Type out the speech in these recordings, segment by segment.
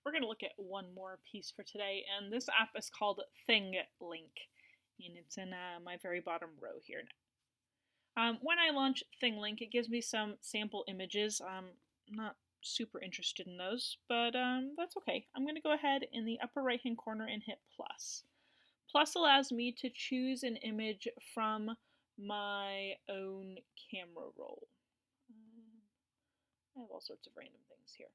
we're going to look at one more piece for today, and this app is called Thinglink, and it's in my very bottom row here now. When I launch Thinglink, it gives me some sample images. I'm not super interested in those, but that's okay. I'm going to go ahead in the upper right hand corner and hit plus. Plus allows me to choose an image from my own camera roll. I have all sorts of random things here.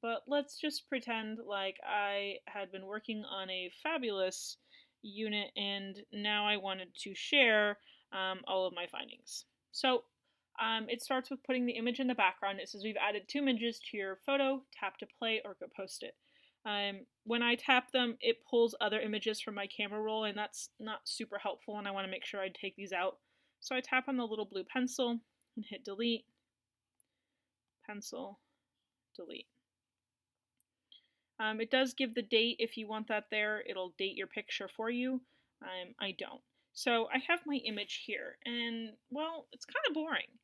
But let's just pretend like I had been working on a fabulous unit and now I wanted to share all of my findings. So it starts with putting the image in the background. It says we've added 2 images to your photo, tap to play or go post it. When I tap them, it pulls other images from my camera roll, and that's not super helpful, and I want to make sure I take these out. So I tap on the little blue pencil and hit delete, pencil, delete. It does give the date if you want that there. It'll date your picture for you. I don't. So I have my image here, and well, it's kind of boring.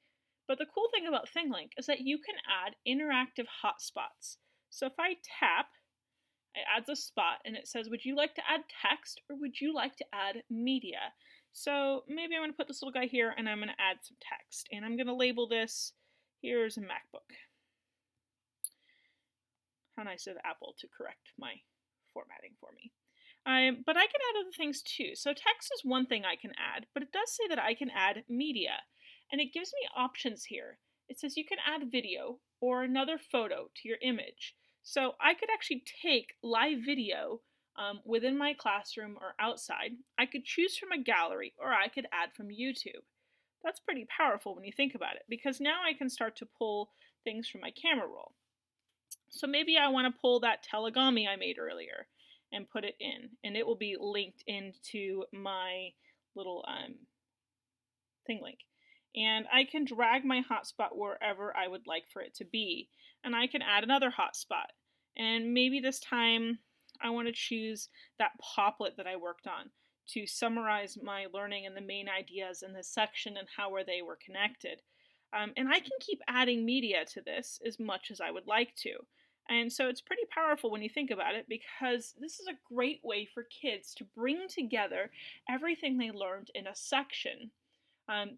But the cool thing about Thinglink is that you can add interactive hotspots. So if I tap, it adds a spot and it says, would you like to add text or would you like to add media? So maybe I'm going to put this little guy here and I'm going to add some text. And I'm going to label this, here's a MacBook. How nice of Apple to correct my formatting for me. But I can add other things too. So text is one thing I can add, but it does say that I can add media. And it gives me options here. It says you can add video or another photo to your image. So I could actually take live video within my classroom or outside. I could choose from a gallery or I could add from YouTube. That's pretty powerful when you think about it, because now I can start to pull things from my camera roll. So maybe I want to pull that telegami I made earlier and put it in, and it will be linked into my little Thinglink. And I can drag my hotspot wherever I would like for it to be. And I can add another hotspot. And maybe this time I want to choose that poplet that I worked on to summarize my learning and the main ideas in this section and how they were connected. And I can keep adding media to this as much as I would like to. And so it's pretty powerful when you think about it, because this is a great way for kids to bring together everything they learned in a section.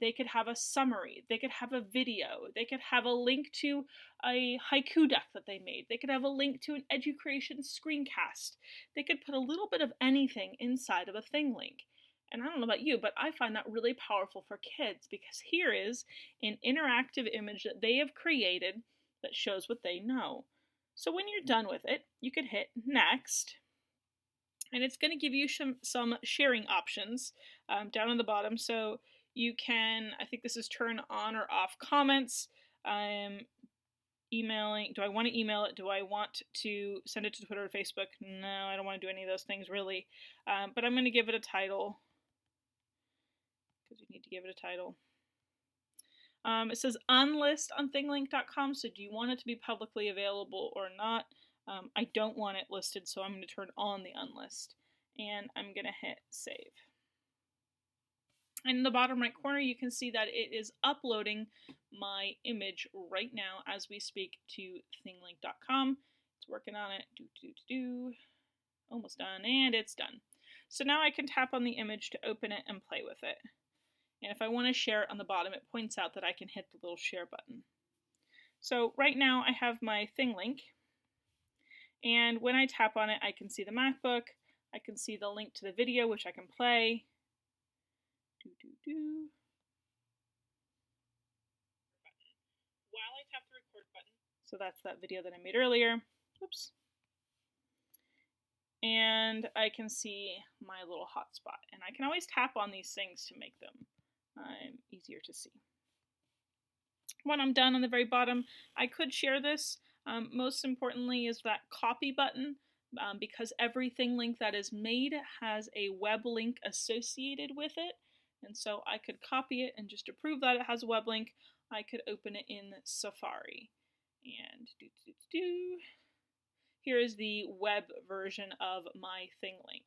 They could have a summary, they could have a video, they could have a link to a haiku deck that they made, they could have a link to an education screencast, they could put a little bit of anything inside of a Thinglink. And I don't know about you, but I find that really powerful for kids, because here is an interactive image that they have created that shows what they know. So when you're done with it, you can hit next, and it's going to give you some sharing options down on the bottom. So you can, I think this is turn on or off comments, emailing. Do I want to email it? Do I want to send it to Twitter or Facebook? No, I don't want to do any of those things really. But I'm going to give it a title, because you need to give it a title. It says unlist on thinglink.com, so do you want it to be publicly available or not? I don't want it listed, so I'm going to turn on the unlist. And I'm going to hit save. And in the bottom right corner, you can see that it is uploading my image right now as we speak to thinglink.com. It's working on it. Almost done, and it's done. So now I can tap on the image to open it and play with it. And if I want to share it on the bottom, it points out that I can hit the little share button. So right now I have my Thinglink, and when I tap on it, I can see the MacBook, I can see the link to the video, which I can play. While I tap the record button, so that's that video that I made earlier. Oops. And I can see my little hotspot, and I can always tap on these things to make them easier to see. When I'm done on the very bottom, I could share this. Most importantly is that copy button, because every Thinglink that is made has a web link associated with it. And so I could copy it, and just to prove that it has a web link, I could open it in Safari. And here is the web version of my Thinglink.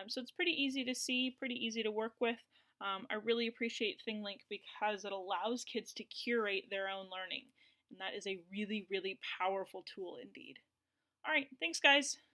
So it's pretty easy to see, pretty easy to work with. I really appreciate Thinglink because it allows kids to curate their own learning. And that is a really, really powerful tool indeed. All right. All right, thanks, guys.